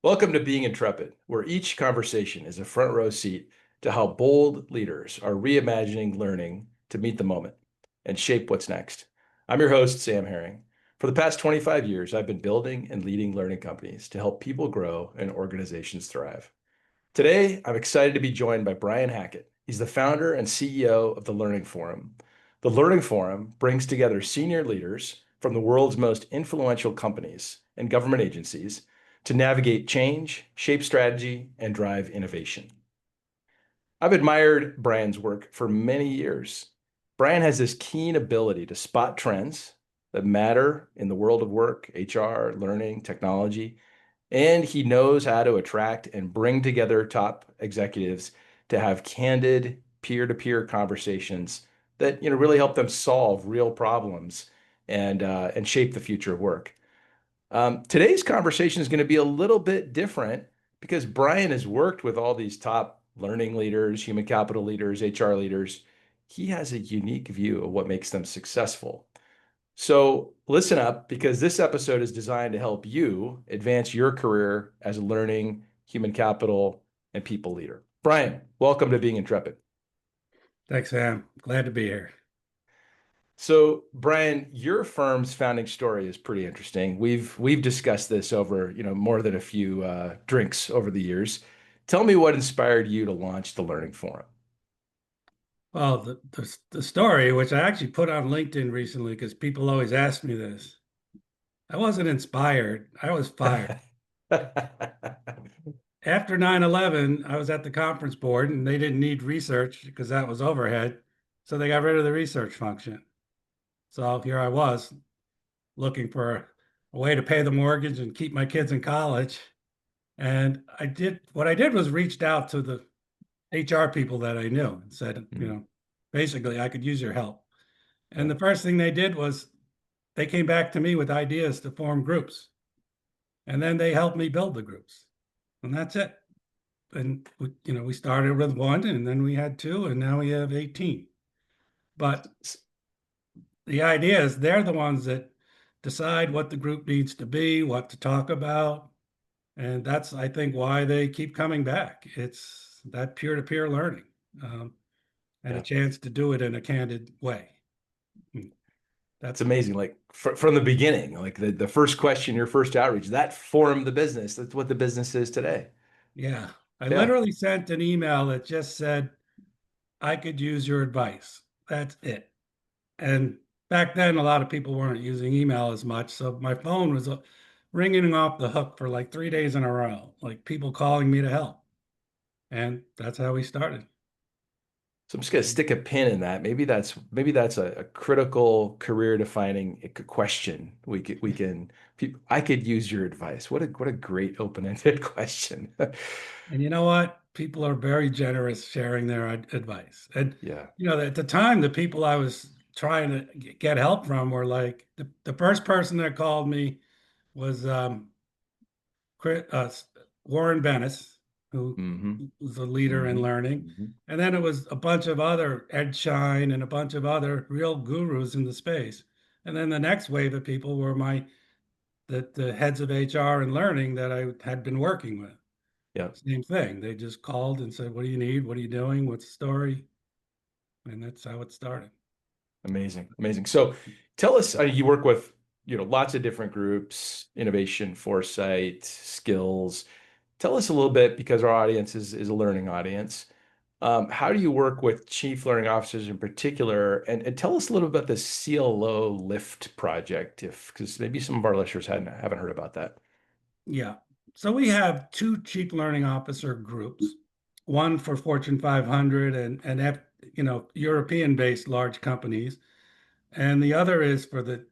Welcome to Being Intrepid, where each conversation is a front row seat to how bold leaders are reimagining learning to meet the moment and shape what's next. I'm your host, Sam Herring. For the past 25 years, I've been building and leading learning companies to help people grow and organizations thrive. Today, I'm excited to be joined by Brian Hackett. He's the founder and CEO of the Learning Forum. The Learning Forum brings together senior leaders from the world's most influential companies and government agencies to navigate change, shape strategy, and drive innovation. I've admired Brian's work for many years. Brian has this keen ability to spot trends that matter in the world of work, HR, learning, technology, and he knows how to attract and bring together top executives to have candid peer-to-peer conversations that really help them solve real problems and shape the future of work. Today's conversation is going to be a little bit different because Brian has worked with all these top learning leaders, human capital leaders, HR leaders. He has a unique view of what makes them successful. So listen up because this episode is designed to help you advance your career as a learning, human capital, and people leader. Brian, welcome to Being Intrepid. Thanks, Sam. Glad to be here. So, Brian, your firm's founding story is pretty interesting. We've discussed this over, more than a few drinks over the years. Tell me what inspired you to launch the Learning Forum. Well, the story, which I actually put on LinkedIn recently because people always ask me this, I wasn't inspired. I was fired. After 9/11, I was at the conference board and they didn't need research because that was overhead. So they got rid of the research function. So here I was looking for a way to pay the mortgage and keep my kids in college. And what I did was reached out to the HR people that I knew and said, basically, I could use your help. And Yeah. the first thing they did was they came back to me with ideas to form groups. And then they helped me build the groups. And that's it. And we started with one and then we had two and now we have 18. But the idea is they're the ones that decide what the group needs to be, what to talk about. And that's, I think, why they keep coming back. It's that peer-to-peer learning. And a Yeah. chance to do it in a candid way. It's That's amazing. Like from the beginning, like the first question, your first outreach, that formed the business. That's what the business is today. Yeah. I Yeah. literally sent an email that just said, I could use your advice. That's it. And back then, a lot of people weren't using email as much. So my phone was ringing off the hook for like 3 days in a row, like people calling me to help. And that's how we started. So I'm just gonna stick a pin in that. Maybe that's a critical career defining question. I could use your advice. What a great open-ended question. And you know what? People are very generous sharing their advice. And, Yeah. at the time, the people I was trying to get help from were like the first person that called me was Warren Bennis, who Hmm. was a leader in Hmm. learning. Hmm. And then it was a bunch of other Ed Shine and a bunch of other real gurus in the space. And then the next wave of people were the heads of HR and learning that I had been working with. Yeah. Same thing. They just called and said, "What do you need? What are you doing? What's the story?" And that's how it started. Amazing. Amazing. So tell us, you work with, lots of different groups, innovation, foresight, skills. Tell us a little bit because our audience is a learning audience. How do you work with chief learning officers in particular? And tell us a little about the CLO Lift project, if because maybe some of our listeners haven't heard about that. Yeah. So we have two chief learning officer groups, one for Fortune 500 and European-based large companies, and the other is for the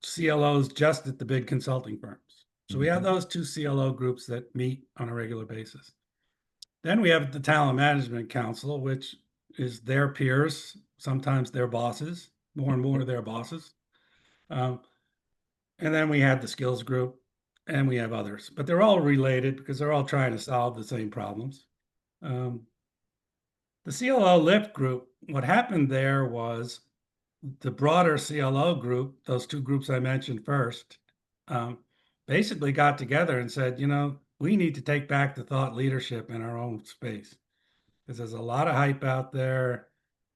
CLOs just at the big consulting firms. So we have Mhm. those two CLO groups that meet on a regular basis. Then we have the Talent Management Council, which is their peers, sometimes their bosses, more and more their bosses. Um, and then we have the skills group and we have others, but they're all related because they're all trying to solve the same problems. Um, the CLO Lift group, what happened there was the broader CLO group, those two groups I mentioned first, um, basically got together and said, we need to take back the thought leadership in our own space because there's a lot of hype out there,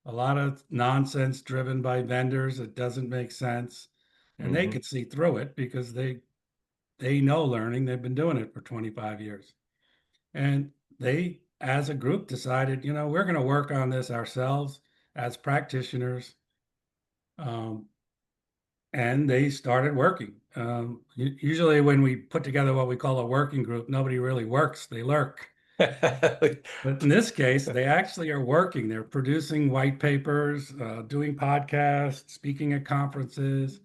a lot of nonsense driven by vendors that doesn't make sense, and they Hmm. could see through it because they know learning. They've been doing it for 25 years. And they, as a group, decided, we're going to work on this ourselves as practitioners. Um, and they started working. Usually, when we put together what we call a working group, nobody really works, they lurk. But in this case, they actually are working. They're producing white papers, doing podcasts, speaking at conferences,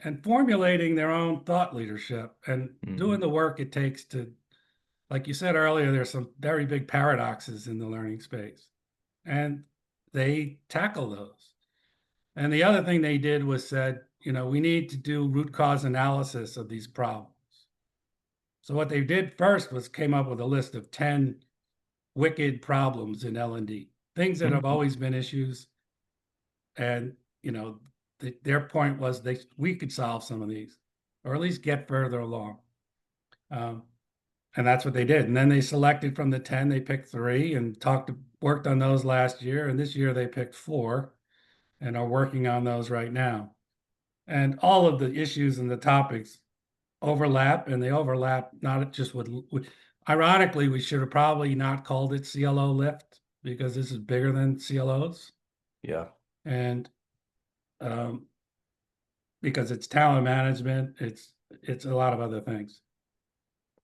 and formulating their own thought leadership and doing Hmm. the work it takes to, like you said earlier, there's some very big paradoxes in the learning space, and they tackle those. And the other thing they did was said, we need to do root cause analysis of these problems. So what they did first was came up with a list of 10 wicked problems in L&D, things that have Hmm. always been issues. And, their point was we could solve some of these, or at least get further along. Um, and that's what they did. And then they selected from the 10, they picked three and worked on those last year. And this year they picked four and are working on those right now. And all of the issues and the topics overlap, and they overlap not just ironically, we should have probably not called it CLO lift because this is bigger than CLOs. Yeah. And um, because it's talent management, it's a lot of other things.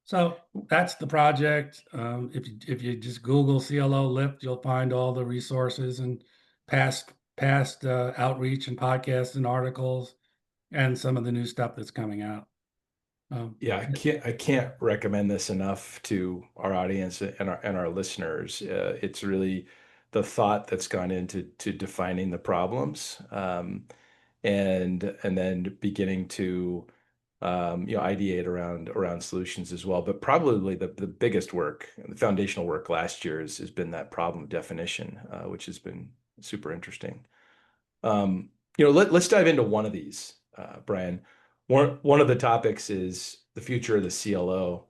So that's the project. If you just Google CLO Lift, you'll find all the resources and past outreach and podcasts and articles and some of the new stuff that's coming out. Um, Yeah, I can't recommend this enough to our audience and our listeners. It's really the thought that's gone into defining the problems, and then beginning to ideate around solutions as well. But probably the biggest work, the foundational work last year has been that problem definition, which has been super interesting. Let's dive into one of these, Brian. One of the topics is the future of the CLO.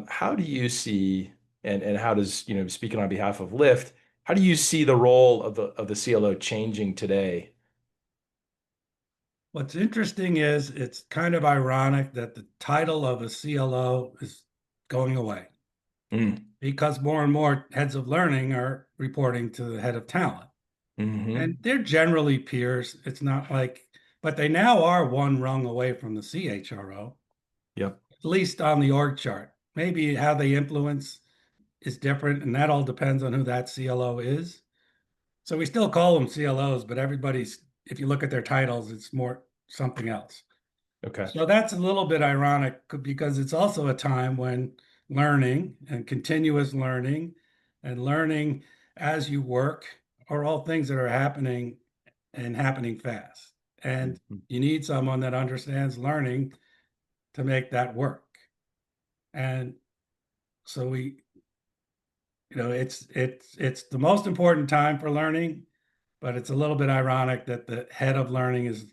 How do you see, and how does, speaking on behalf of Lyft, how do you see the role of the CLO changing today? what's interesting is it's kind of ironic that the title of a CLO is going away Mm, because more and more heads of learning are reporting to the head of talent. hmm. And they're generally peers. It's not like, but they now are one rung away from the CHRO, Yep. at least on the org chart. Maybe how they influence is different, and that all depends on who that CLO is. So we still call them CLOs, but if you look at their titles, it's more something else. Okay. So that's a little bit ironic because it's also a time when learning and continuous learning and learning as you work are all things that are happening and happening fast. And Mhm. you need someone that understands learning to make that work. And so it's the most important time for learning, but it's a little bit ironic that the head of learning is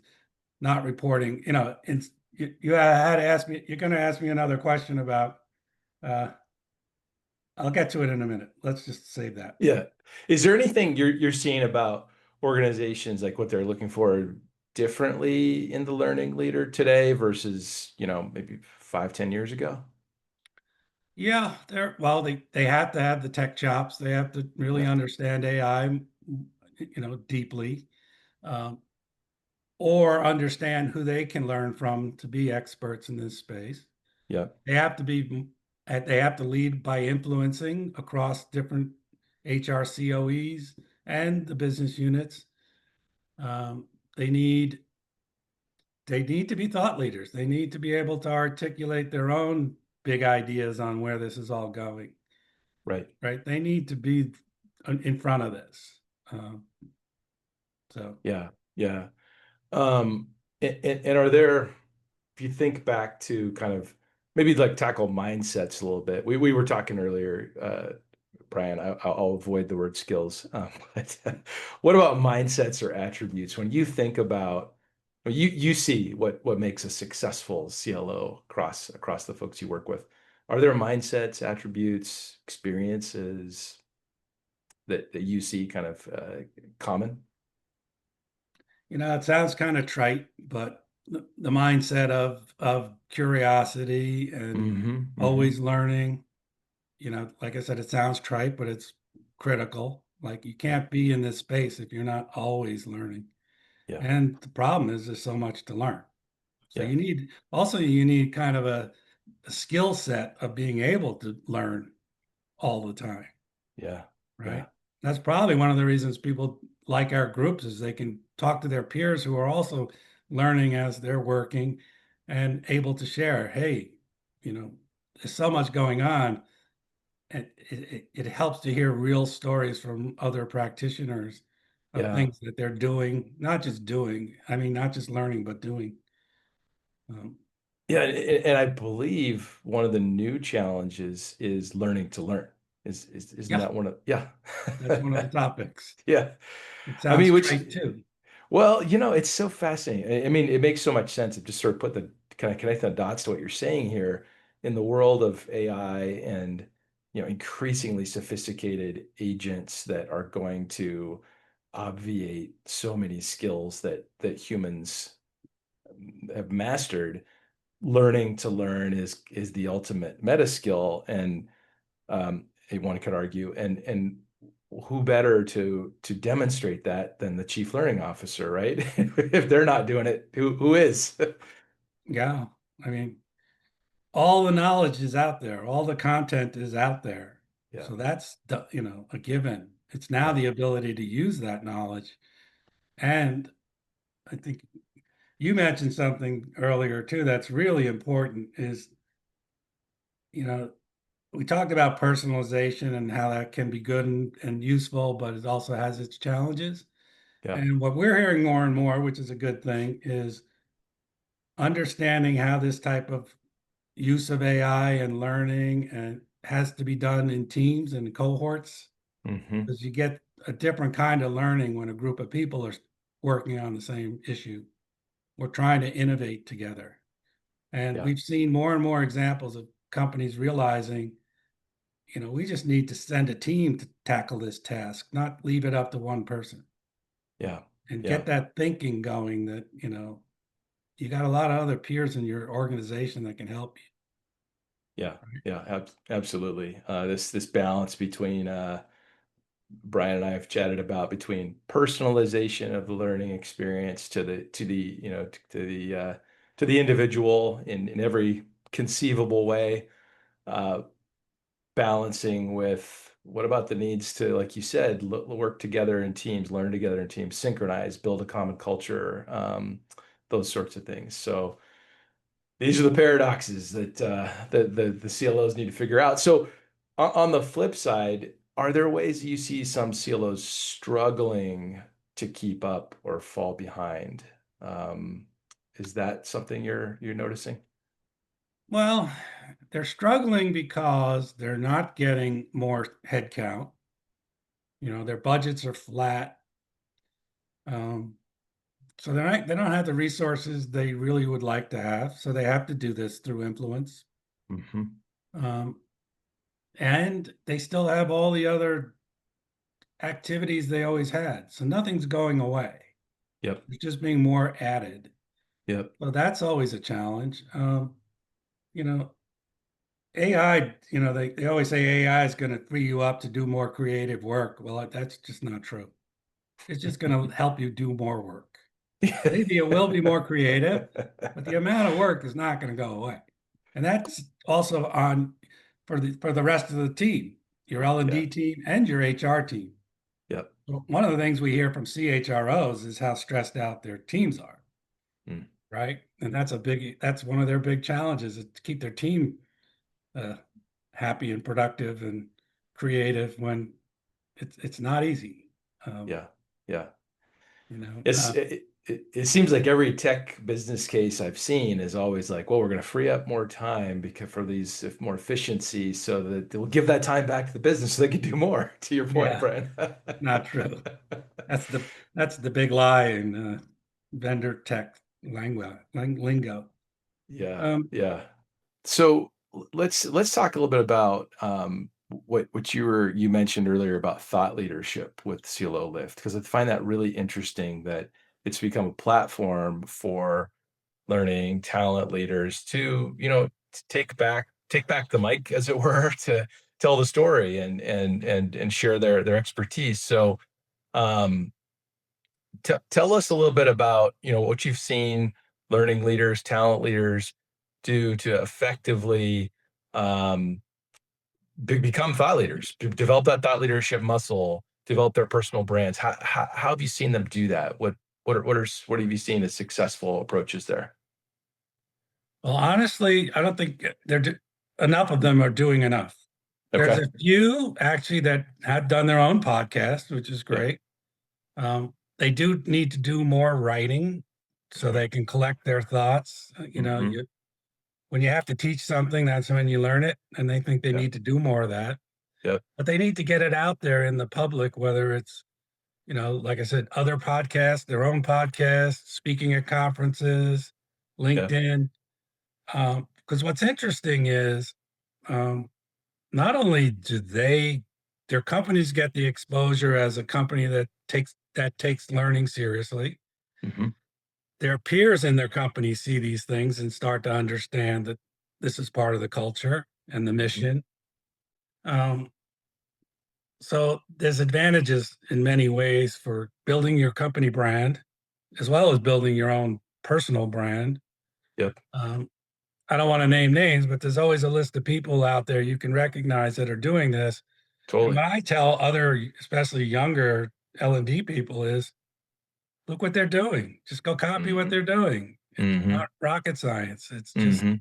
not reporting. You had to ask me. You're going to ask me another question about. Uh, I'll get to it in a minute. Let's just save that. Yeah. Is there anything you're seeing about organizations, like what they're looking for differently in the learning leader today versus, maybe 5, 10 years ago? Yeah, they have to have the tech chops. They have to really Yep. understand AI, deeply, um, or understand who they can learn from to be experts in this space. Yep. They have to be they have to lead by influencing across different HR COEs and the business units. Um, they need they need to be thought leaders. They need to be able to articulate their own big ideas on where this is all going. Right. Right? They need to be in front of this. Um, so Yeah. Yeah. And are there, if you think back to kind of maybe like tackle mindsets a little bit, we were talking earlier, Brian, I'll avoid the word skills. But what about mindsets or attributes? When you think about, you see what makes a successful CLO across the folks you work with. Are there mindsets, attributes, experiences that you see kind of common? It sounds kind of trite, but the mindset of curiosity and Hmm. Hmm. always learning, like I said, it sounds trite, but it's critical. Like you Yeah. can't be in this space if you're not always learning. Yeah. And the problem is there's so much to learn. So Yeah. you need kind of a skill set of being able to learn all the time, Yeah. right? Yeah. That's probably one of the reasons people like our groups is they can talk to their peers who are also learning as they're working and able to share, hey, there's so much going on. And it helps to hear real stories from other practitioners of Yeah. things that they're doing, not just doing, I mean, not just learning, but doing. Um, Yeah, and I believe one of the new challenges is learning to learn. Isn't yeah, that one of, yeah. that's one of the topics. Yeah. It I sounds mean, which, trite too. well, it's so fascinating. I mean, it makes so much sense to just sort of put the kind of connect the dots to what you're saying here in the world of AI and, increasingly sophisticated agents that are going to obviate so many skills that humans have mastered. Learning to learn is the ultimate meta skill, and one could argue, and who better to demonstrate that than the chief learning officer, right? If they're not doing it, who is? Yeah. I mean, all the knowledge is out there, all the content is out there. Yeah. So that's a given. It's now Yeah. the ability to use that knowledge. And I think you mentioned something earlier too that's really important is, you know, we talked about personalization and how that can be good and useful, but it also has its challenges. Yeah. And what we're hearing more and more, which is a good thing, is understanding how this type of use of AI and learning and has to be done in teams and cohorts Hmm. because you get a different kind of learning when a group of people are working on the same issue. We're trying to innovate together. And Yeah. we've seen more and more examples of companies realizing, we just need to send a team to tackle this task, not leave it up to one person Yeah. and Yeah. get that thinking going that, you got a lot of other peers in your organization that can help you. Yeah. Yeah. Absolutely. This balance between Brian and I have chatted about, between personalization of the learning experience to the individual in every conceivable way, uh, balancing with what about the needs to, like you said, work together in teams, learn together in teams, synchronize, build a common culture, those sorts of things. So these are the paradoxes that the CLOs need to figure out. So on the flip side, are there ways you see some CLOs struggling to keep up or fall behind? Um, is that something you're noticing? Well, they're struggling because they're not getting more headcount. Their budgets are flat. Um, so they don't have the resources they really would like to have. So they have to do this through influence. Hmm. Um, and they still have all the other activities they always had. So nothing's going away. Yep. It's just being more added. Yep. So that's always a challenge. You know, AI, they always say AI is going to free you up to do more creative work. Well, that's just not true. It's just going to help you do more work. Maybe it will be more creative, but the amount of work is not going to go away. And that's also on for the rest of the team, your Yeah. L&D team and your HR team. Yep. So one of the things we hear from CHROs is how stressed out their teams are, Mm. right? And that's one of their big challenges is to keep their team uh, happy and productive and creative when it's not easy. Um, Yeah. Yeah. you know, It's uh, it seems like every tech business case I've seen is always like, well, we're going to free up more time because for these if more efficiency, so that they'll give that time back to the business so they can do more. To your point, yeah, Brian. not true. That's the big lie in vendor tech lingo. Yeah, Um, yeah. So let's talk a little bit about what you mentioned earlier about thought leadership with CLO Lift, because I find that really interesting that it's become a platform for learning talent leaders to, to take back the mic, as it were, to tell the story and share their expertise. So um, tell us a little bit about, what you've seen learning leaders, talent leaders do to effectively um, become thought leaders, develop that thought leadership muscle, develop their personal brands. How have you seen them do that? What have you seen as successful approaches there? Well, honestly, I don't think enough of them are doing enough. There's Okay. a few actually that have done their own podcast, which is Yeah. great. They do need to do more writing so Mhm. they can collect their thoughts. Mhm. When you have to teach something, that's when you learn it, and they think they Yeah. need to do more of that. Yep. But they need to get it out there in the public, whether it's, like I said, other podcasts, their own podcasts, speaking at conferences, Yeah. LinkedIn. Because what's interesting is um, not only do their companies get the exposure as a company that takes learning seriously, Mhm. their peers in their company see these things and start to understand that this is part of the culture and the Mhm. mission. Um, so there's advantages in many ways for building your company brand as well as building your own personal brand. Yep. Um, I don't want to name names, but there's always a list of people out there you can recognize that are doing this. And Totally. what I tell other, especially younger L&D people is, look what they're doing. Just go copy what Mhm. they're doing. It's Mhm. not rocket science. It's just Mhm.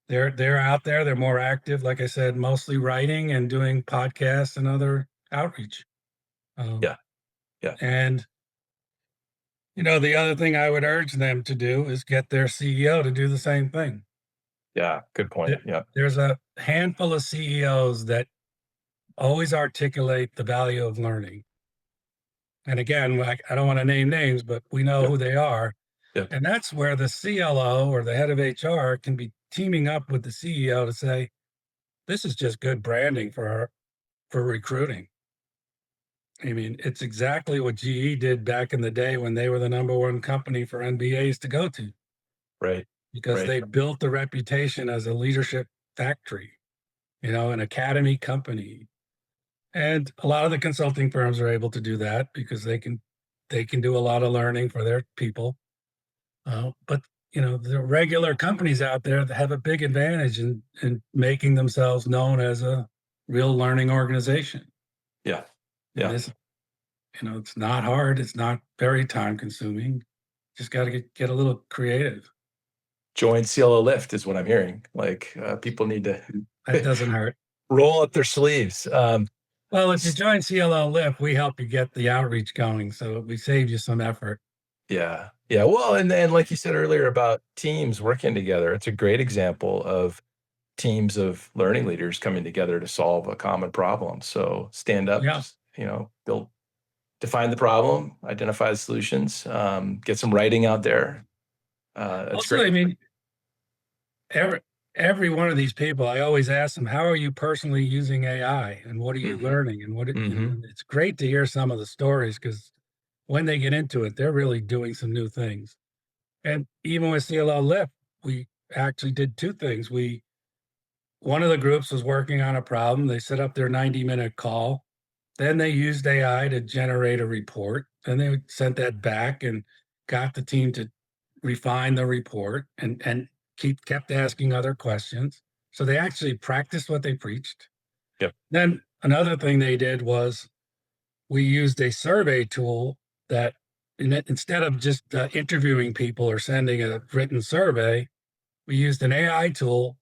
they're out there. They're more active. Like I said, mostly writing and doing podcasts and other outreach. Um, Yeah. Yeah. and the other thing I would urge them to do is get their CEO to do the same thing. Yeah. Good point. Yeah. There's a handful of CEOs that always articulate the value of learning. And again, I don't want to name names, but we know Yep. who they are. Yep. And that's where the CLO or the head of HR can be teaming up with the CEO to say, this is just good branding for recruiting. I mean, it's exactly what GE did back in the day when they were the number one company for MBAs to go to, Right. because Right. they built the reputation as a leadership factory, an academy company. And a lot of the consulting firms are able to do that because they can do a lot of learning for their people. But the regular companies out there that have a big advantage in making themselves known as a real learning organization. Yeah. And Yeah. this, it's not hard. It's not very time consuming. Just got to get a little creative. Join CLO Lift is what I'm hearing. Like people need to That doesn't hurt. roll up their sleeves. Well, if you join CLL Lift, we help you get the outreach going. So we saved you some effort. Yeah. Yeah. Well, and like you said earlier about teams working together, it's a great example of teams of learning leaders coming together to solve a common problem. So stand up, Yeah. just, build, define the problem, identify the solutions, get some writing out there. That's Also, I great. mean, every one of these people, I always ask them, how are you personally using AI and what are you Hmm. learning? And Hmm. and it's great to hear some of the stories because when they get into it, they're really doing some new things. And even with CLL Lift, we actually did two things. One of the groups was working on a problem. They set up their 90-minute call. Then they used AI to generate a report. Then they sent that back and got the team to refine the report and kept asking other questions. So they actually practiced what they preached. Yep. Then another thing they did was we used a survey tool that instead of just interviewing people or sending a written survey, we used an AI tool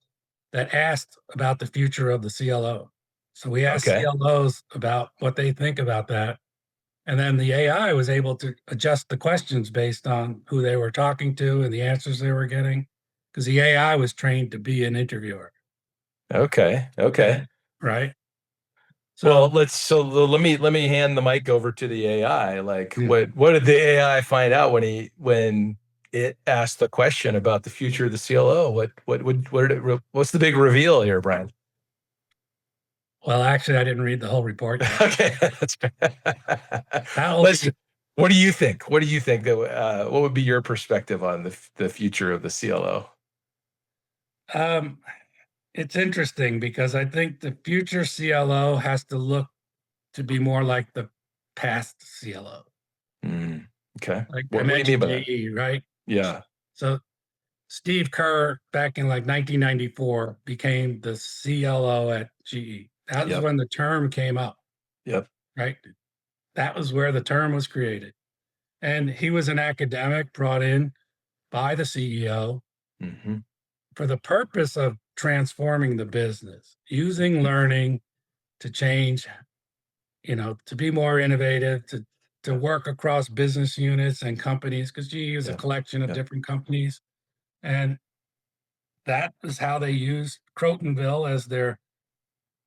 that asked about the future of the CLO. So we asked Okay. CLOs about what they think about that. And then the AI was able to adjust the questions based on who they were talking to and the answers they were getting, because the AI was trained to be an interviewer. Okay. Okay. And right. Well, So let me hand the mic over to the AI. Like, yeah. what did the AI find out when it asked the question about the future of the CLO. What's the big reveal here, Brian? Well, actually, I didn't read the whole report yet. Okay, that's fair. That'll Let's. be, What do you think? What do you think that what would be your perspective on the future of the CLO? um, it's interesting because I think the future CLO has to look to be more like the past CLO. Mm, okay. Like I What do you mean mentioned by that? GE, right? Yeah. So Steve Kerr back in like 1994 became the CLO at GE. That was Yep. when the term came up, Yep. right? That was where the term was created. And he was an academic brought in by the CEO Hmm. for the purpose of transforming the business, using learning to change, to be more innovative, to work across business units and companies, because GE is a Yep. collection of Yep. different companies. And that is how they used Crotonville as their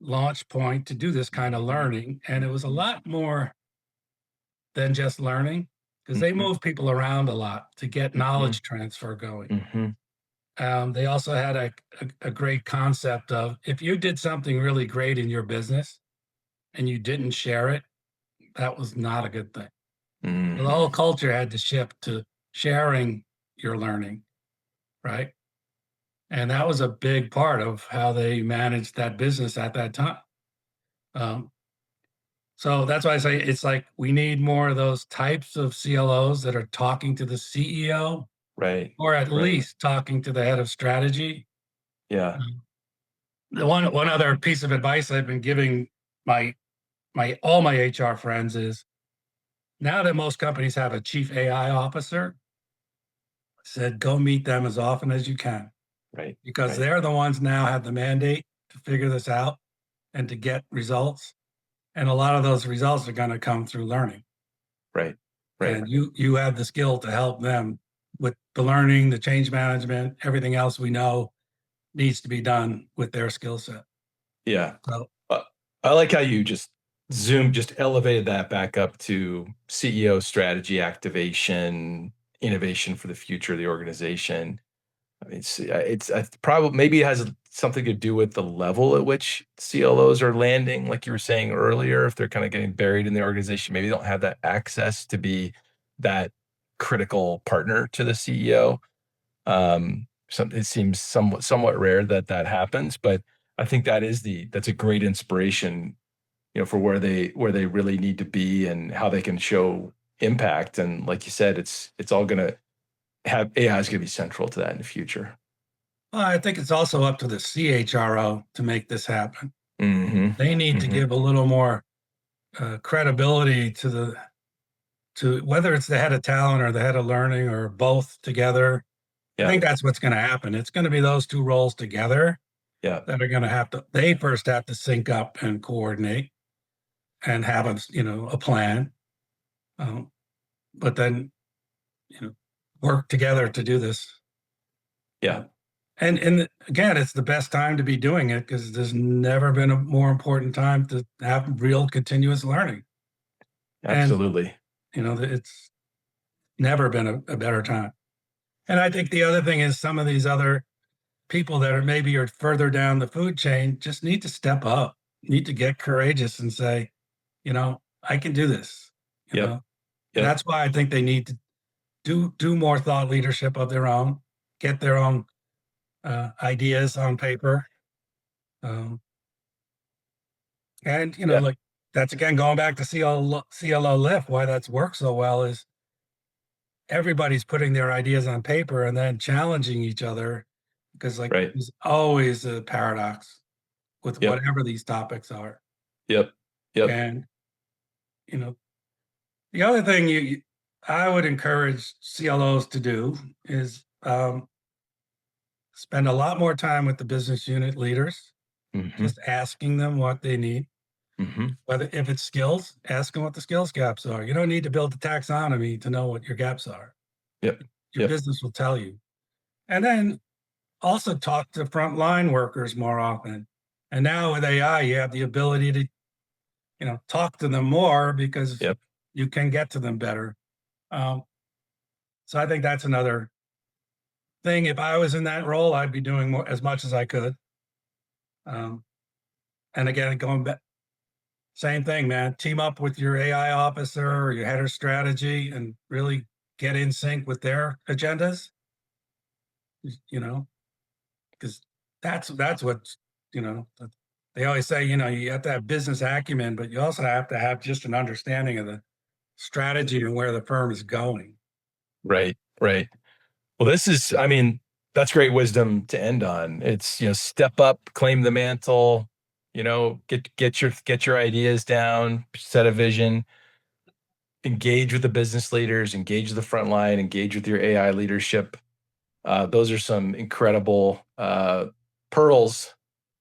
launch point to do this kind of learning. And it was a lot more than just learning because they Hmm. move people around a lot to get Hmm. knowledge transfer going. Hmm. They also had a great concept of if you did something really great in your business and you didn't share it, that was not a good thing. So the Hmm. whole culture had to shift to sharing your learning, right? And that was a big part of how they managed that business at that time. Um, so that's why I say it's like we need more of those types of CLOs that are talking to the CEO Right. or at Right. least talking to the head of strategy. Yeah. The one other piece of advice I've been giving my my all my HR friends is now that most companies have a chief AI officer, I said go meet them as often as you can Right. because Right. they're the ones now have the mandate to figure this out and to get results. And a lot of those results are going to come through learning. Right. Right. And you have the skill to help them with the learning, the change management, everything else we know needs to be done with their skill set. Yeah. So Uh, I like how you just elevated that back up to CEO strategy activation, innovation for the future of the organization. I mean, it's probably maybe it has something to do with the level at which CLOs are landing, like you were saying earlier. If they're kind of getting buried in the organization, maybe they don't have that access to be that critical partner to the CEO. It seems somewhat rare that that happens, but I think that's a great inspiration, for where they really need to be and how they can show impact. And like you said, it's all gonna have AI is gonna be central to that in the future. well, I think it's also up to the CHRO to make this happen. Hmm. They need to Hmm. give a little more credibility to whether it's the head of talent or the head of learning or both together. I Yeah. think that's what's going to happen. It's going to be those two roles together Yeah. that are going to they first have to sync up and coordinate and have a plan. Um, but then, you know, work together to do this. Yeah. Uh, and again, it's the best time to be doing it because there's never been a more important time to have real continuous learning. And, Absolutely. it's never been a better time. And I think the other thing is some of these other people that are maybe are further down the food chain just need to step up, need to get courageous and say, I can do this, you Yep. know. And Yep. that's why I think they need to do more thought leadership of their own, get their own ideas on paper. Um, and Yeah. like that's again going back to CLO lift, why that's worked so well is everybody's putting their ideas on paper and then challenging each other because like Right. there's always a paradox with Yep. whatever these topics are. Yep. Yep. And you know, the other thing I would encourage CLOs to do is spend a lot more time with the business unit leaders, Hmm. just asking them what they need. Hmm. Whether if it's skills, ask them what the skills gaps are. You don't need to build a taxonomy to know what your gaps are. Yep. Your Yep. business will tell you. And then also talk to frontline workers more often. And now with AI, you have the ability to, talk to them more because Yep. you can get to them better. Um, so I think that's another thing. If I was in that role, I'd be doing more as much as I could. Um, and again, going back, same thing, man. Team up with your AI officer or your head of strategy and really get in sync with their agendas. You know, because that's what you know. They always say, you have to have business acumen, but you also have to have just an understanding of the strategy and where the firm is going. Right, right. Well, I mean, that's great wisdom to end on. It's, step up, claim the mantle, get your ideas down, set a vision, engage with the business leaders, engage with the front line, engage with your AI leadership. Those are some incredible pearls,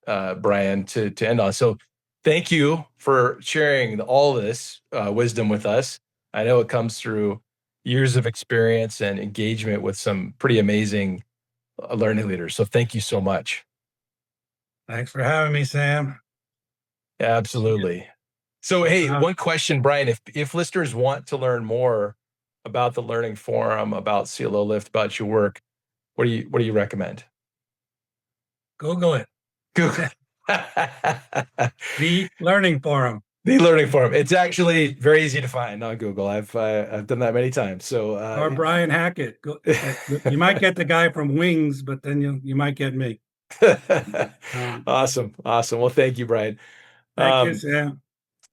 Brian, to end on. So thank you for sharing all this wisdom with us. I know it comes through years of experience and engagement with some pretty amazing learning leaders. So thank you so much. Thanks for having me, Sam. Absolutely. So, No hey, problem. one question, Brian, if listeners want to learn more about the Learning Forum, about CLO Lift, about your work, what do you recommend? Google it. Google. The Learning Forum The Learning Forum. It's actually very easy to find on Google. I've done that many times. So or Brian Hackett. You might get the guy from Wings, but then you might get me. Um, awesome, awesome. Well, thank you, Brian. Thank you, Um, Sam.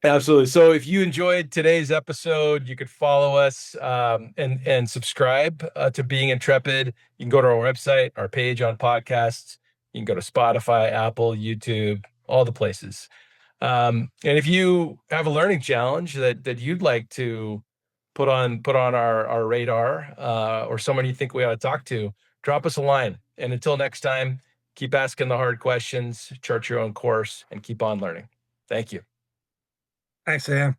Absolutely. So if you enjoyed today's episode, you could follow us and subscribe to Being Intrepid. You can go to our website, our page on podcasts. You can go to Spotify, Apple, YouTube, all the places. And if you have a learning challenge that you'd like to put on our radar, or someone you think we ought to talk to, drop us a line. And until next time, keep asking the hard questions, chart your own course, and keep on learning. Thank you. Thanks, Sam.